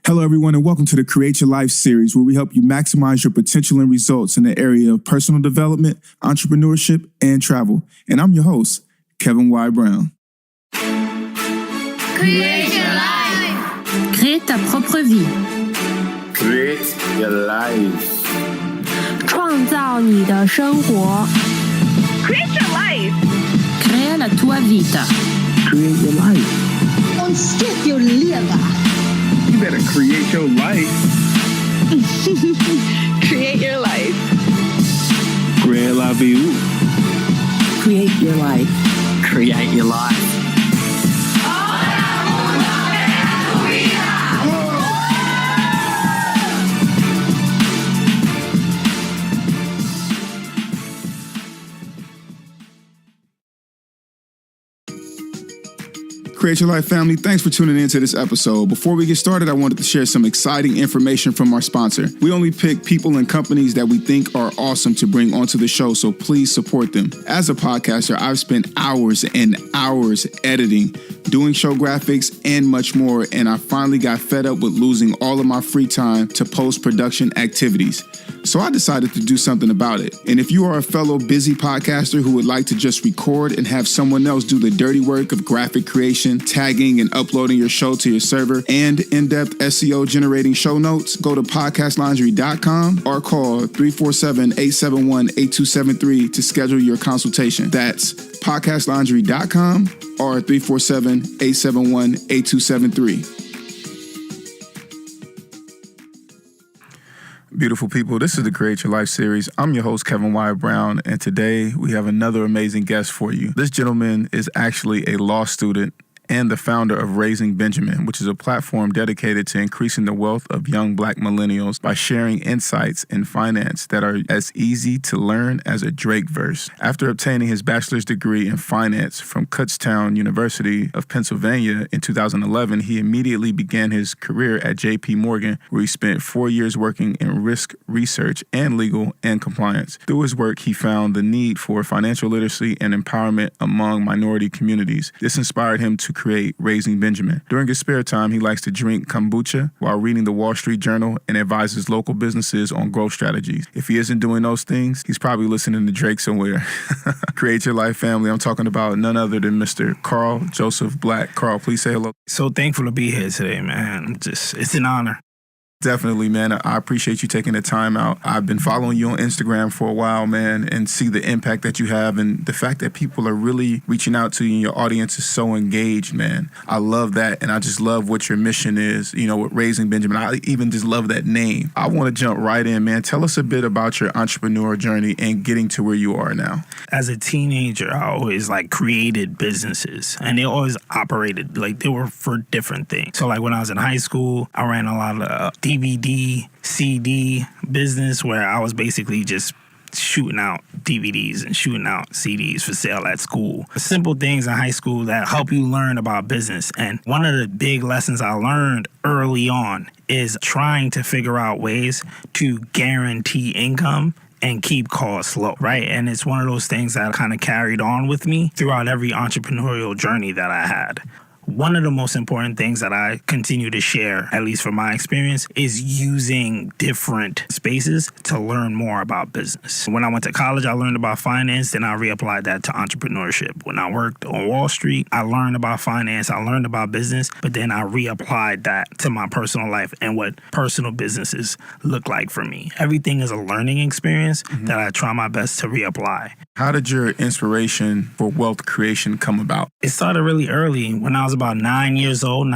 Hello, everyone, and welcome to the Create Your Life series, where we help you maximize your potential and results in the area of personal development, entrepreneurship, and travel. And I'm your host, Kevin Y. Brown. Create your life. Crée ta propre vie. Create your life. 创造你的生活。 Create your life. Crea la tua vita. Create your life. Ontsteek your lever. You better create your life. Create your life. Create la vie. Create your life. Create your life. Create Your Life family, thanks for tuning into this episode. Before we get started, I wanted to share some exciting information from our sponsor. We only pick people and companies that we think are awesome to bring onto the show, so please support them. As a podcaster, I've spent hours and hours editing, doing show graphics, and much more, and I finally got fed up with losing all of my free time to post-production activities. So I decided to do something about it. And if you are a fellow busy podcaster who would like to just record and have someone else do the dirty work of graphic creation, tagging and uploading your show to your server, and in-depth SEO generating show notes, go to podcastlaundry.com or call 347-871-8273 to schedule your consultation. That's podcastlaundry.com or 347-871-8273. Beautiful people, this is the Create Your Life series. I'm your host, Kevin Y. Brown, and today we have another amazing guest for you. This gentleman is actually a law student and the founder of Raising Benjamin, which is a platform dedicated to increasing the wealth of young Black millennials by sharing insights in finance that are as easy to learn as a Drake verse. After obtaining his bachelor's degree in finance from Kutztown University of Pennsylvania in 2011, he immediately began his career at J.P. Morgan, where he spent 4 years working in risk research and legal and compliance. Through his work, he found the need for financial literacy and empowerment among minority communities. This inspired him to create Raising Benjamin. During his spare time, he likes to drink kombucha while reading the Wall Street Journal and advises local businesses on growth strategies. If he isn't doing those things, he's probably listening to Drake somewhere. Create Your Life family. I'm talking about none other than Mr. Carl Joseph Black. Carl, please say hello. So thankful to be here today, man. It's an honor. Definitely, man. I appreciate you taking the time out. I've been following you on Instagram for a while, man, and see the impact that you have and the fact that people are really reaching out to you and your audience is so engaged, man. I love that, and I just love what your mission is, with Raising Benjamin. I even just love that name. I want to jump right in, man. Tell us a bit about your entrepreneur journey and getting to where you are now. As a teenager, I always created businesses, and they always operated they were for different things. So when I was in high school, I ran a lot of DVD, CD business where I was basically just shooting out DVDs and shooting out CDs for sale at school. Simple things in high school that help you learn about business. And one of the big lessons I learned early on is trying to figure out ways to guarantee income and keep costs low, right? And it's one of those things that kind of carried on with me throughout every entrepreneurial journey that I had. One of the most important things that I continue to share, at least from my experience, is using different spaces to learn more about business. When I went to college, I learned about finance, then I reapplied that to entrepreneurship. When I worked on Wall Street, I learned about finance, I learned about business, but then I reapplied that to my personal life and what personal businesses look like for me. Everything is a learning experience that I try my best to reapply. How did your inspiration for wealth creation come about? It started really early. When I was about 10 years old,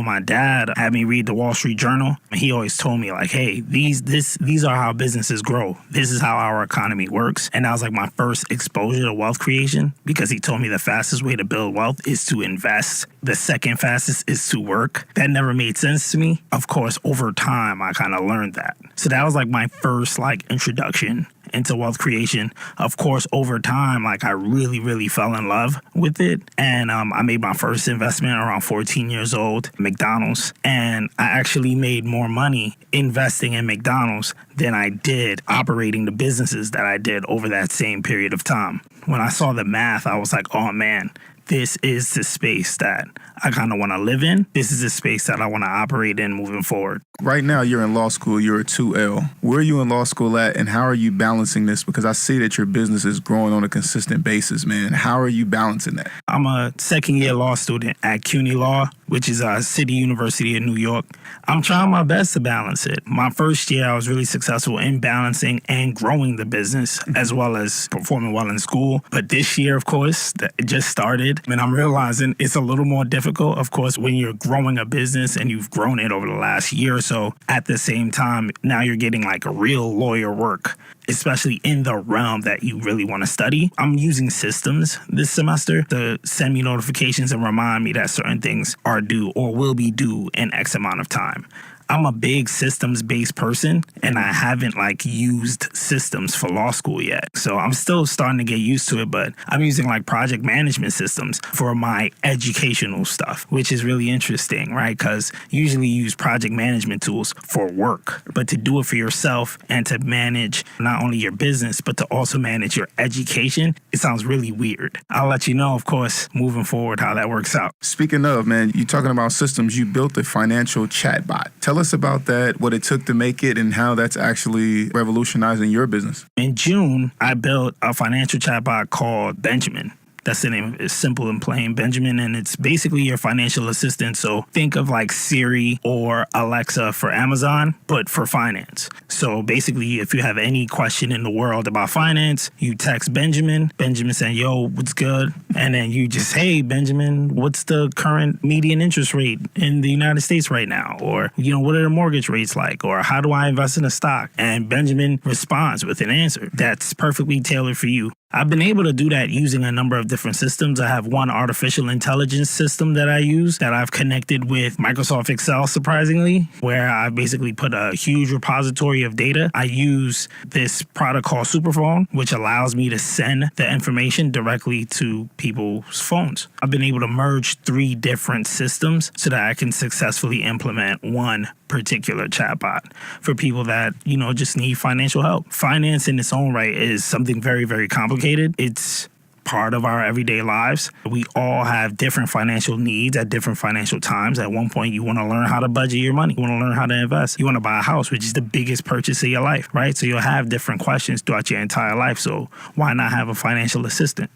my dad had me read the Wall Street Journal. He always told me hey, these are how businesses grow. This is how our economy works. And that was my first exposure to wealth creation because he told me the fastest way to build wealth is to invest. The second fastest is to work. That never made sense to me. Of course, over time, I kind of learned that. So that was my first introduction into wealth creation. Of course, over time, like I really, really fell in love with it. And I made my first investment around 14 years old, McDonald's. And I actually made more money investing in McDonald's than I did operating the businesses that I did over that same period of time. When I saw the math, I was like, oh man, this is the space that I kind of want to live in. This is the space that I want to operate in moving forward. Right now, you're in law school. You're a 2L. Where are you in law school at, and how are you balancing this? Because I see that your business is growing on a consistent basis, man. How are you balancing that? I'm a second-year law student at CUNY Law, which is City University of New York. I'm trying my best to balance it. My first year, I was really successful in balancing and growing the business, as well as performing well in school. But this year, of course, it just started, and I'm realizing it's a little more difficult, of course, when you're growing a business and you've grown it over the last year or so. At the same time, now you're getting like a real lawyer work, especially in the realm that you really want to study. I'm using systems this semester to send me notifications and remind me that certain things are due or will be due in X amount of time. I'm a big systems-based person, and I haven't used systems for law school yet. So I'm still starting to get used to it, but I'm using project management systems for my educational stuff, which is really interesting, right? Because usually you use project management tools for work, but to do it for yourself and to manage not only your business, but to also manage your education, it sounds really weird. I'll let you know, of course, moving forward, how that works out. Speaking of, man, you're talking about systems. You built a financial chatbot. Tell us about that, what it took to make it, and how that's actually revolutionizing your business. In June, I built a financial chatbot called Benjamin. That's the name of it. It's simple and plain, Benjamin, and it's basically your financial assistant. So think of Siri or Alexa for Amazon, but for finance. So basically, if you have any question in the world about finance, you text Benjamin. Benjamin saying, yo, what's good? And then you just, hey, Benjamin, what's the current median interest rate in the United States right now? Or, what are the mortgage rates like? Or how do I invest in a stock? And Benjamin responds with an answer that's perfectly tailored for you. I've been able to do that using a number of different systems. I have one artificial intelligence system that I use that I've connected with Microsoft Excel, surprisingly, where I basically put a huge repository of data. I use this product called Superphone, which allows me to send the information directly to people's phones. I've been able to merge 3 different systems so that I can successfully implement one particular chatbot for people that, just need financial help. Finance in its own right is something very, very complicated. It's part of our everyday lives. We all have different financial needs at different financial times. At one point, you want to learn how to budget your money. You want to learn how to invest. You want to buy a house, which is the biggest purchase of your life, right? So you'll have different questions throughout your entire life. So why not have a financial assistant?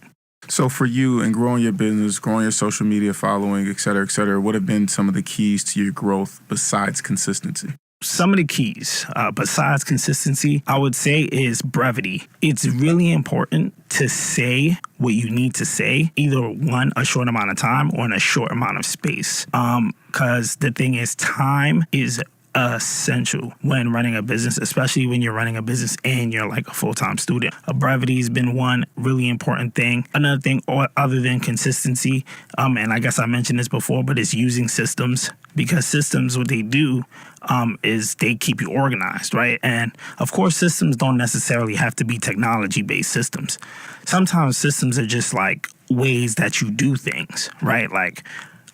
So for you and growing your business, growing your social media following, et cetera, what have been some of the keys to your growth besides consistency? Some of the keys, besides consistency, I would say is brevity. It's really important to say what you need to say, either a short amount of time or in a short amount of space. Because the thing is, time is essential when running a business, especially when you're running a business and you're a full-time student. Brevity has been one really important thing. Another thing, other than consistency, and I guess I mentioned this before, but it's using systems, because systems, what they do is they keep you organized, right? And of course, systems don't necessarily have to be technology-based systems. Sometimes systems are just ways that you do things, right?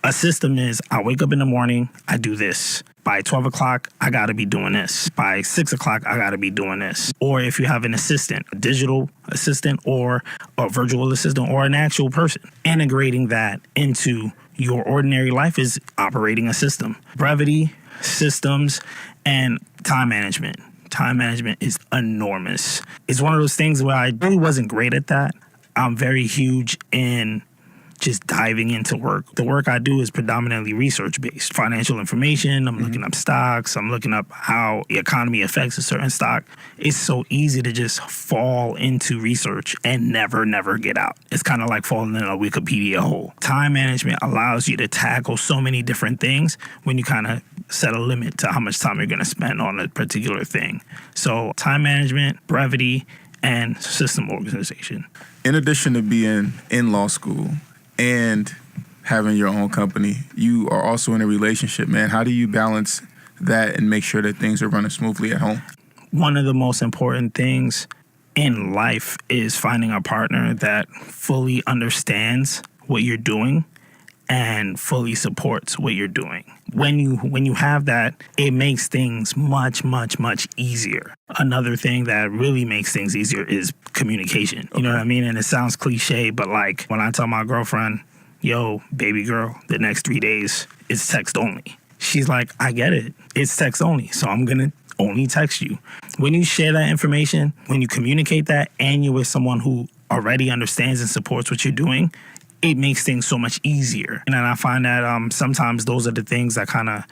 A system is, I wake up in the morning, I do this. By 12 o'clock, I got to be doing this. By 6 o'clock, I got to be doing this. Or if you have an assistant, a digital assistant or a virtual assistant or an actual person, integrating that into your ordinary life is operating a system. Brevity, systems, and time management. Time management is enormous. It's one of those things where I really wasn't great at that. I'm very huge in just diving into work. The work I do is predominantly research-based. Financial information, I'm looking up stocks, I'm looking up how the economy affects a certain stock. It's so easy to just fall into research and never get out. It's kind of like falling in a Wikipedia hole. Time management allows you to tackle so many different things when you kind of set a limit to how much time you're going to spend on a particular thing. So time management, brevity, and system organization. In addition to being in law school and having your own company, you are also in a relationship, man. How do you balance that and make sure that things are running smoothly at home? One of the most important things in life is finding a partner that fully understands what you're doing and fully supports what you're doing. When you have that, it makes things much easier. Another thing that really makes things easier is communication. You know what I mean? And it sounds cliche, but when I tell my girlfriend, yo, baby girl, the next 3 days is text only. She's like, I get it. It's text only. So I'm going to only text you. When you share that information, when you communicate that, and you're with someone who already understands and supports what you're doing, it makes things so much easier. And then I find that sometimes those are the things that kind of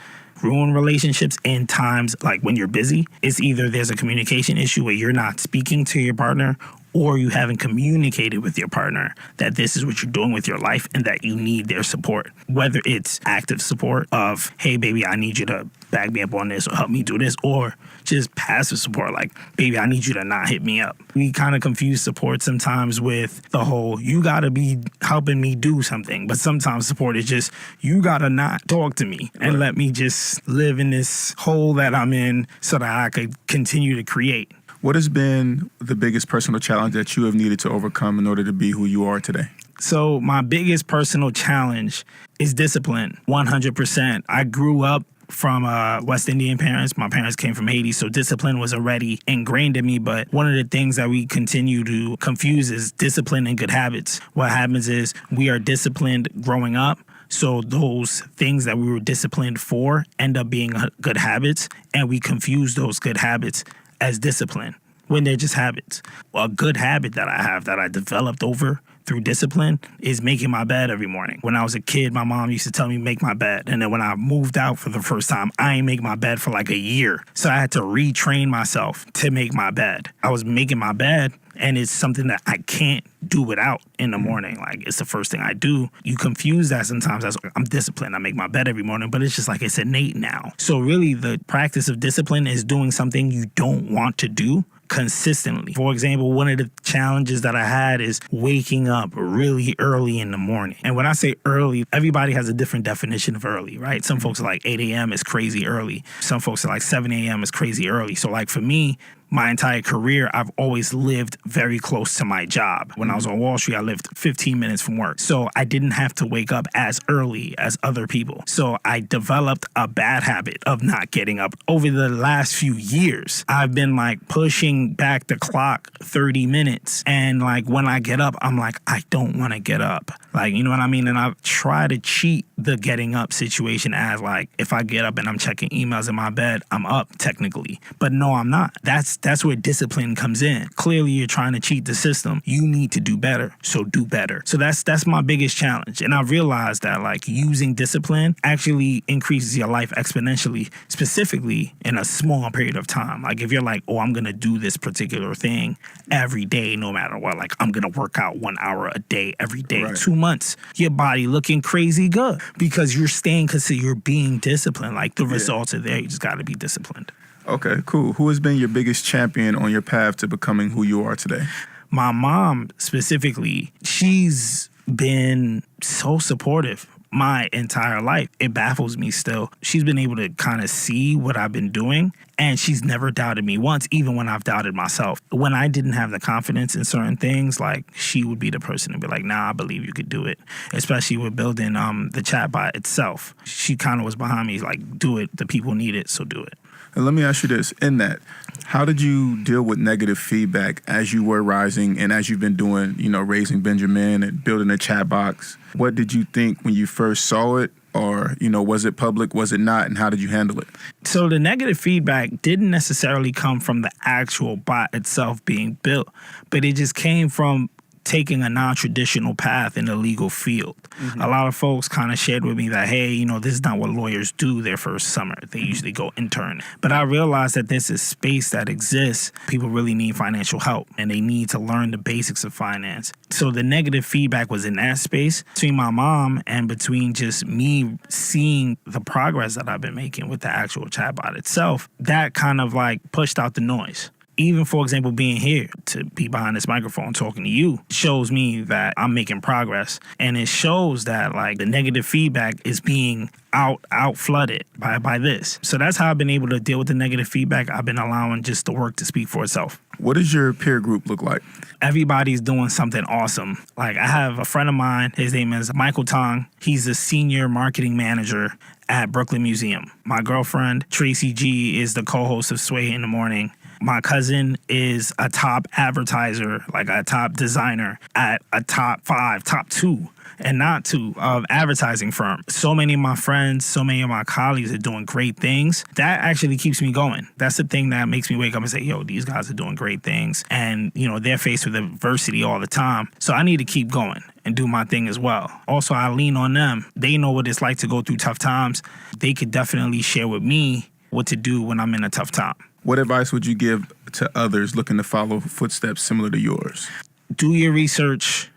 ruin relationships in times like when you're busy. It's either there's a communication issue where you're not speaking to your partner, or you haven't communicated with your partner that this is what you're doing with your life and that you need their support. Whether it's active support of, hey, baby, I need you to back me up on this or help me do this, or just passive support like, baby, I need you to not hit me up. We kind of confuse support sometimes with the whole, you got to be helping me do something. But sometimes support is just, you got to not talk to me and let me just live in this hole that I'm in so that I could continue to create. What has been the biggest personal challenge that you have needed to overcome in order to be who you are today? So my biggest personal challenge is discipline, 100%. I grew up from West Indian parents. My parents came from Haiti, so discipline was already ingrained in me. But one of the things that we continue to confuse is discipline and good habits. What happens is we are disciplined growing up, so those things that we were disciplined for end up being good habits, and we confuse those good habits as discipline when they're just habits. Well, a good habit that I have that I developed over through discipline is making my bed every morning. When I was a kid, my mom used to tell me make my bed. And then when I moved out for the first time, I ain't make my bed for like a year. So I had to retrain myself to make my bed. I was making my bed, and it's something that I can't do without in the morning. Like, it's the first thing I do. You confuse that sometimes as I'm disciplined. I make my bed every morning, but it's just like it's innate now. So really the practice of discipline is doing something you don't want to do consistently. For example, one of the challenges that I had is waking up really early in the morning. And when I say early, everybody has a different definition of early, right? Some folks are like 8 a.m. is crazy early. Some folks are like 7 a.m. is crazy early. So like for me, my entire career, I've always lived very close to my job. When I was on Wall Street, I lived 15 minutes from work. So I didn't have to wake up as early as other people. So I developed a bad habit of not getting up. Over the last few years, I've been like pushing back the clock 30 minutes. And like when I get up, I'm like, I don't want to get up. Like, you know what I mean? And I try to cheat the getting up situation as like, if I get up and I'm checking emails in my bed, I'm up technically. But no, I'm not. That's where discipline comes in. Clearly, you're trying to cheat the system. You need to do better, so do better. So that's my biggest challenge. And I realized that like using discipline actually increases your life exponentially, specifically in a small period of time. Like if you're like, oh, I'm going to do this particular thing every day, no matter what. Like I'm going to work out 1 hour a day, every day, right. 2 months, your body looking crazy good because you're staying because you're being disciplined. Like the results are there. You just got to be disciplined. Okay, cool. Who has been your biggest champion on your path to becoming who you are today? My mom specifically, she's been so supportive my entire life. It baffles me still. She's been able to kind of see what I've been doing, and she's never doubted me once, even when I've doubted myself. When I didn't have the confidence in certain things, like she would be the person to be like, nah, I believe you could do it. Especially with building the chatbot itself. She kind of was behind me, like, do it. The people need it, so do it. And let me ask you this, in that, how did you deal with negative feedback as you were rising and as you've been doing, Raising Benjamin and building a chat box? What did you think when you first saw it? Or, was it public? Was it not? And how did you handle it? So the negative feedback didn't necessarily come from the actual bot itself being built, but it just came from taking a non-traditional path in the legal field. Mm-hmm. A lot of folks kind of shared with me that, hey, this is not what lawyers do their first summer. They usually go intern. But I realized that this is space that exists. People really need financial help, and they need to learn the basics of finance. So the negative feedback was in that space between my mom and between just me seeing the progress that I've been making with the actual chatbot itself. That kind of like pushed out the noise. Even, for example, being here to be behind this microphone talking to you shows me that I'm making progress. And it shows that like the negative feedback is being out flooded by this. So that's how I've been able to deal with the negative feedback. I've been allowing just the work to speak for itself. What does your peer group look like? Everybody's doing something awesome. Like I have a friend of mine, his name is Michael Tong. He's a senior marketing manager at Brooklyn Museum. My girlfriend, Tracy G, is the co-host of Sway in the Morning. My cousin is a top advertiser, like a top designer at a top 5, top 2 and not to advertising firm. So many of my friends, so many of my colleagues are doing great things. That actually keeps me going. That's the thing that makes me wake up and say, yo, these guys are doing great things. And, they're faced with adversity all the time. So I need to keep going and do my thing as well. Also, I lean on them. They know what it's like to go through tough times. They could definitely share with me what to do when I'm in a tough time. What advice would you give to others looking to follow footsteps similar to yours? Do your research.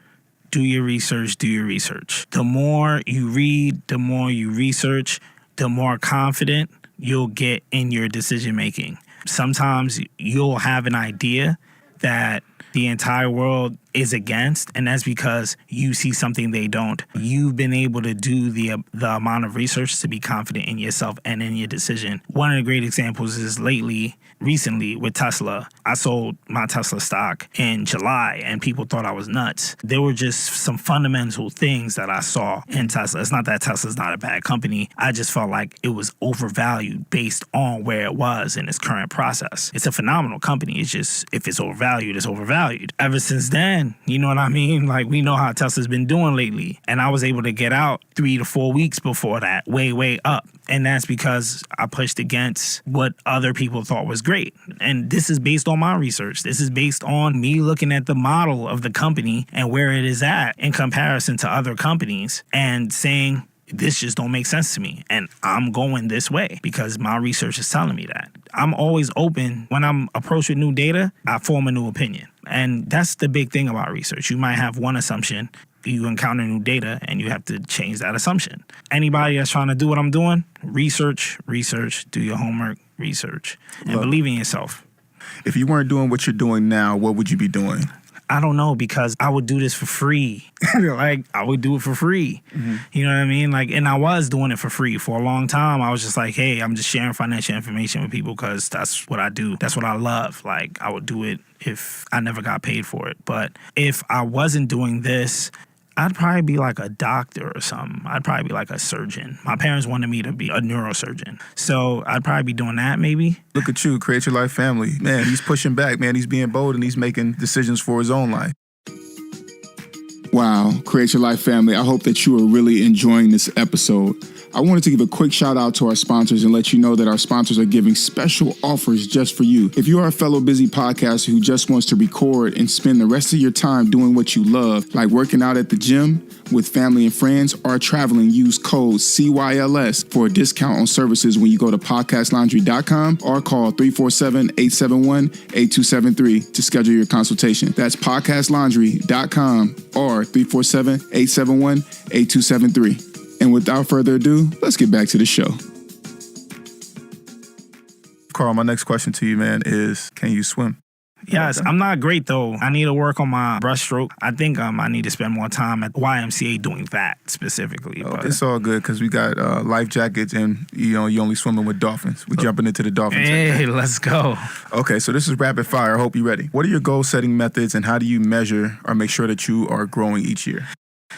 Do your research. Do your research. The more you read, the more you research, the more confident you'll get in your decision making. Sometimes you'll have an idea that the entire world is against, and that's because you see something they don't. You've been able to do the amount of research to be confident in yourself and in your decision. One of the great examples is recently with Tesla. I sold my Tesla stock in July and people thought I was nuts. There were just some fundamental things that I saw in Tesla. It's not that Tesla's not a bad company. I just felt like it was overvalued based on where it was in its current process. It's a phenomenal company. It's just, if it's overvalued, it's overvalued. Ever since then, you know what I mean? Like, we know how Tesla's been doing lately. And I was able to get out 3 to 4 weeks before that, way up. And that's because I pushed against what other people thought was great. And this is based on my research. This is based on me looking at the model of the company and where it is at in comparison to other companies and saying, this just don't make sense to me. And I'm going this way because my research is telling me that. I'm always open. When I'm approached with new data, I form a new opinion. And that's the big thing about research. You might have one assumption, you encounter new data, and you have to change that assumption. Anybody that's trying to do what I'm doing, research, do your homework, research, and believe in yourself. If you weren't doing what you're doing now, what would you be doing? I don't know, because I would do this for free. Like, I would do it for free. Mm-hmm. You know what I mean? Like, and I was doing it for free for a long time. I was just like, hey, I'm just sharing financial information with people because that's what I do. That's what I love. Like, I would do it if I never got paid for it. But if I wasn't doing this, I'd probably be like a doctor or something. I'd probably be like a surgeon. My parents wanted me to be a neurosurgeon. So I'd probably be doing that maybe. Look at you, Create Your Life family. Man, he's pushing back, man. He's being bold and he's making decisions for his own life. Wow, Create Your Life family. I hope that you are really enjoying this episode. I wanted to give a quick shout out to our sponsors and let you know that our sponsors are giving special offers just for you. If you are a fellow busy podcaster who just wants to record and spend the rest of your time doing what you love, like working out at the gym with family and friends or traveling, use code CYLS for a discount on services when you go to podcastlaundry.com or call 347-871-8273 to schedule your consultation. That's podcastlaundry.com or 347-871-8273. And without further ado, let's get back to the show. Carl, my next question to you, man, is can you swim? Yes, I'm not great though. I need to work on my breaststroke. I think I need to spend more time at YMCA doing that specifically. Oh, it's all good because we got life jackets and you only swimming with dolphins. We jumping into the dolphins. Hey, let's go. Okay, so this is rapid fire. I hope you're ready. What are your goal setting methods and how do you measure or make sure that you are growing each year?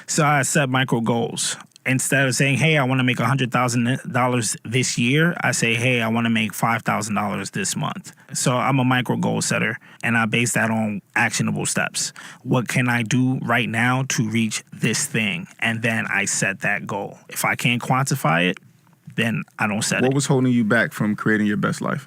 So I set micro goals. Instead of saying, hey, I want to make $100,000 this year, I say, hey, I want to make $5,000 this month. So I'm a micro goal setter, and I base that on actionable steps. What can I do right now to reach this thing? And then I set that goal. If I can't quantify it, then I don't set it. What was holding you back from creating your best life?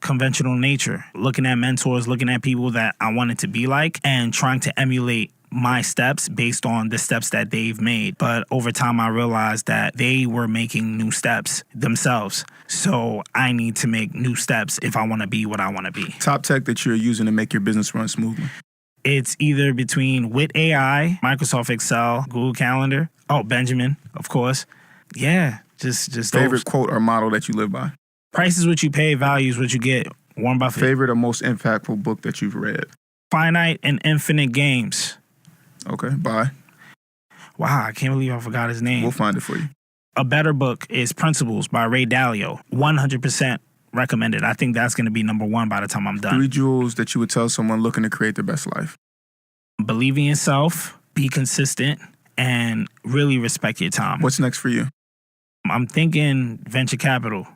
Conventional nature, looking at mentors, looking at people that I wanted to be like, and trying to emulate my steps based on the steps that they've made. But over time, I realized that they were making new steps themselves. So I need to make new steps if I want to be what I want to be. Top tech that you're using to make your business run smoothly? It's either between Wit AI, Microsoft Excel, Google Calendar. Oh, Benjamin, of course. Yeah, just favorite those. Quote or model that you live by? Price is what you pay, value is what you get. Warren Buffett. Favorite or most impactful book that you've read? Finite and Infinite Games. Okay, bye. Wow, I can't believe I forgot his name. We'll find it for you. A better book is Principles by Ray Dalio. 100% recommended. I think that's going to be number one by the time I'm done. 3 jewels that you would tell someone looking to create their best life. Believe in yourself, be consistent, and really respect your time. What's next for you? I'm thinking venture capital.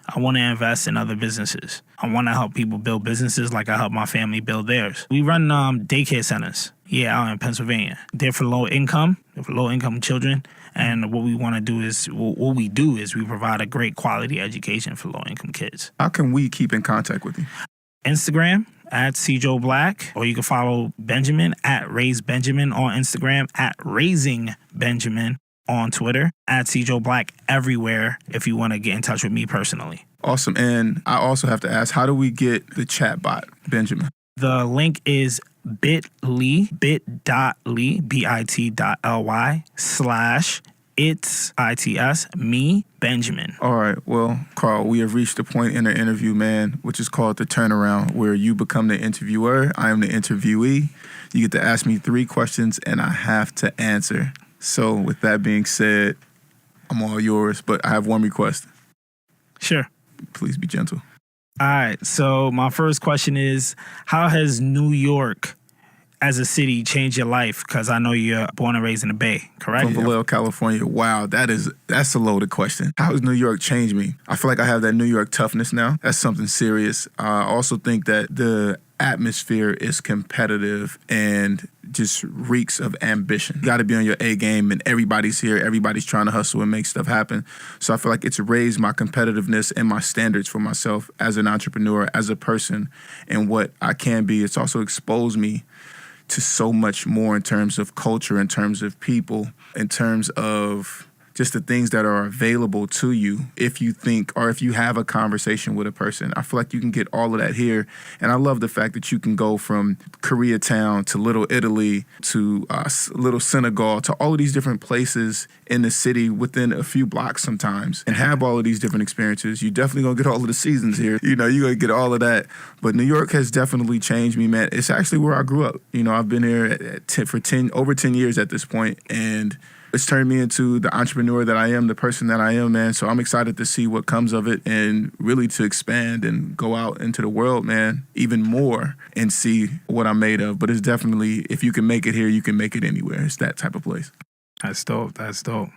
I want to invest in other businesses. I want to help people build businesses like I help my family build theirs. We run daycare centers. Yeah, out in Pennsylvania. They're for low income. They're for low income children. And what we want to do is, what we do is we provide a great quality education for low income kids. How can we keep in contact with you? Instagram at CJo Black, or you can follow Benjamin at Raise Benjamin on Instagram, at Raising Benjamin on Twitter, at CJo Black everywhere if you want to get in touch with me personally. Awesome. And I also have to ask, how do we get the chatbot, Benjamin? The link is bit.ly, bit.ly / it's me, Benjamin. All right. Well, Carl, we have reached the point in our interview, man, which is called the turnaround, where you become the interviewer. I am the interviewee. You get to ask me 3 questions, and I have to answer. So with that being said, I'm all yours, but I have one request. Sure. Please be gentle. All right. So my first question is, how has New York as a city changed your life? Because I know you're born and raised in the Bay, correct? From Vallejo, California. Wow, that's a loaded question. How has New York changed me? I feel like I have that New York toughness now. That's something serious. I also think that the atmosphere is competitive and just reeks of ambition. You got to be on your A game, and everybody's here. Everybody's trying to hustle and make stuff happen. So I feel like it's raised my competitiveness and my standards for myself as an entrepreneur, as a person, and what I can be. It's also exposed me to so much more in terms of culture, in terms of people, in terms of just the things that are available to you if you think, or if you have a conversation with a person. I feel like you can get all of that here. And I love the fact that you can go from Koreatown to Little Italy to Little Senegal to all of these different places in the city within a few blocks sometimes, and have all of these different experiences. You definitely gonna get all of the seasons here. You know, you're gonna get all of that. But New York has definitely changed me, man. It's actually where I grew up. You know, I've been here for over 10 years at this point, and it's turned me into the entrepreneur that I am, the person that I am, man. So I'm excited to see what comes of it, and really to expand and go out into the world, man, even more, and see what I'm made of. But it's definitely, if you can make it here, you can make it anywhere. It's that type of place. That's dope. That's dope.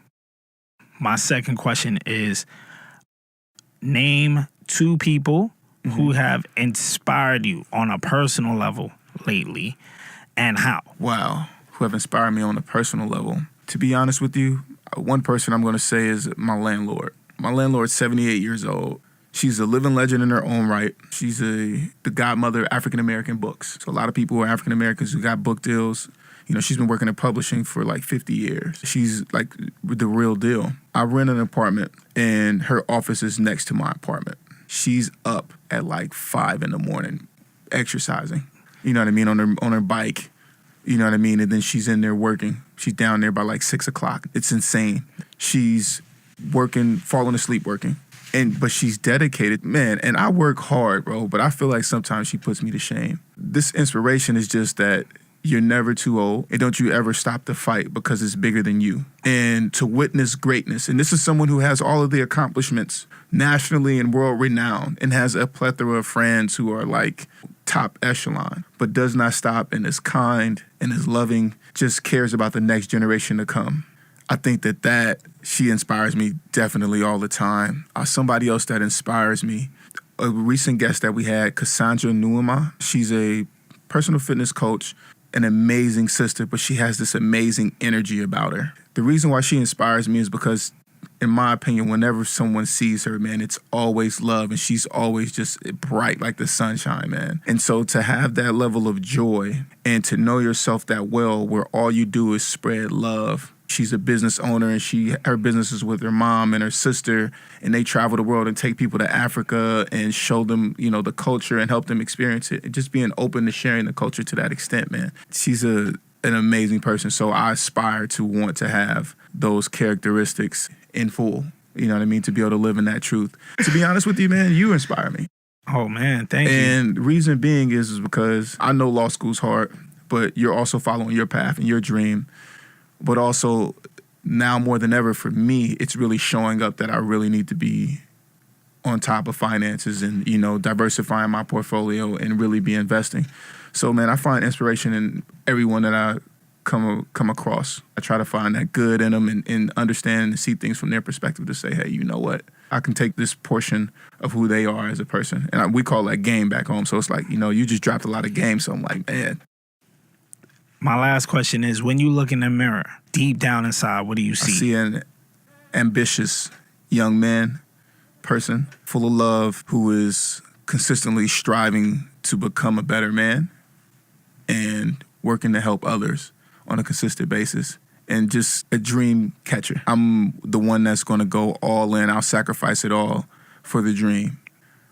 My second question is, name 2 people who have inspired you on a personal level lately, and how. Wow. Who have inspired me on a personal level. To be honest with you, one person I'm going to say is my landlord. My landlord's 78 years old. She's a living legend in her own right. She's the godmother of African-American books. So a lot of people who are African-Americans who got book deals, you know, she's been working in publishing for like 50 years. She's like the real deal. I rent an apartment, and her office is next to my apartment. She's up at like 5 a.m. exercising, you know what I mean, on her bike. You know what I mean? And then she's in there working. She's down there by like 6 o'clock. It's insane. She's working, falling asleep working. But she's dedicated, man. And I work hard, bro, but I feel like sometimes she puts me to shame. This inspiration is just that you're never too old, and don't you ever stop the fight, because it's bigger than you. And to witness greatness. And this is someone who has all of the accomplishments nationally and world renowned, and has a plethora of friends who are like top echelon, but does not stop, and is kind and is loving, just cares about the next generation to come. I think that she inspires me definitely all the time. Somebody else that inspires me, a recent guest that we had, Cassandra Nuama. She's a personal fitness coach, an amazing sister, but she has this amazing energy about her. The reason why she inspires me is because, in my opinion, whenever someone sees her, man, it's always love, and she's always just bright like the sunshine, man. And so to have that level of joy, and to know yourself that well, where all you do is spread love. She's a business owner, and her business is with her mom and her sister, and they travel the world and take people to Africa and show them, you know, the culture and help them experience it. And just being open to sharing the culture to that extent, man. She's an amazing person. So I aspire to want to have those characteristics in full, you know what I mean, to be able to live in that truth. To be honest with you, man, you inspire me. Oh, man, thank you. And reason being is because I know law school's hard, but you're also following your path and your dream. But also, now more than ever for me, it's really showing up that I really need to be on top of finances and, you know, diversifying my portfolio and really be investing. So, man, I find inspiration in everyone that I come across. I try to find that good in them and understand and see things from their perspective to say, hey, you know what? I can take this portion of who they are as a person. And we call that game back home. So it's like, you know, you just dropped a lot of game. So I'm like, man. My last question is, when you look in the mirror, deep down inside, what do you I see? see an ambitious young man, person, full of love, who is consistently striving to become a better man and working to help others on a consistent basis. And just a dream catcher. I'm the one that's going to go all in. I'll sacrifice it all for the dream.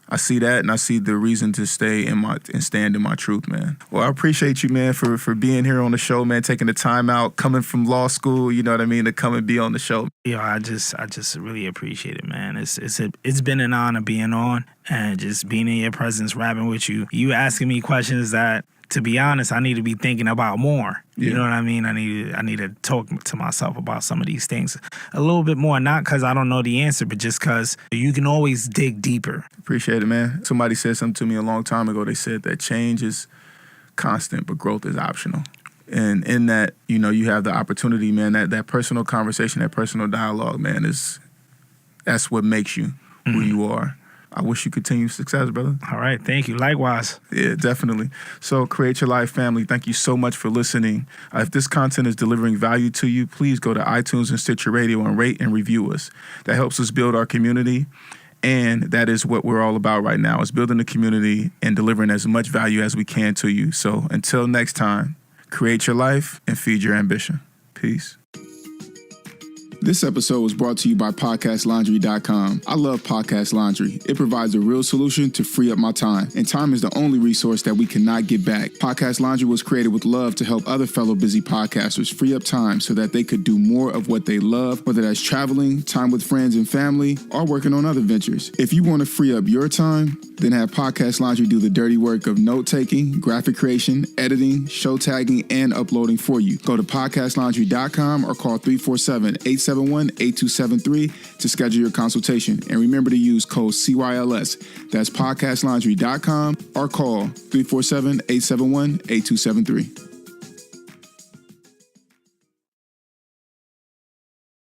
I see that, and I see the reason to stay and stand in my truth, man. Well, I appreciate you, man, for being here on the show, man, taking the time out, coming from law school, you know what I mean, to come and be on the show. Yeah, I just really appreciate it, man. It's been an honor being on and just being in your presence, rapping with you. You asking me questions that, to be honest, I need to be thinking about more. You know what I mean? I need to talk to myself about some of these things a little bit more, not because I don't know the answer, but just because you can always dig deeper. Appreciate it, man. Somebody said something to me a long time ago. They said that change is constant, but growth is optional. And in that, you know, you have the opportunity, man, that personal conversation, that personal dialogue, man, that's what makes you who you are. I wish you continued success, brother. All right. Thank you. Likewise. Yeah, definitely. So, Create Your Life family, thank you so much for listening. If this content is delivering value to you, please go to iTunes and Stitcher Radio and rate and review us. That helps us build our community. And that is what we're all about right now, is building the community and delivering as much value as we can to you. So until next time, create your life and feed your ambition. Peace. This episode was brought to you by PodcastLaundry.com. I love Podcast Laundry. It provides a real solution to free up my time, and time is the only resource that we cannot get back. Podcast Laundry was created with love to help other fellow busy podcasters free up time so that they could do more of what they love, whether that's traveling, time with friends and family, or working on other ventures. If you want to free up your time, then have Podcast Laundry do the dirty work of note-taking, graphic creation, editing, show tagging, and uploading for you. Go to podcastlaundry.com or call 347-871-8273 to schedule your consultation. And remember to use code CYLS. That's podcastlaundry.com or call 347-871-8273.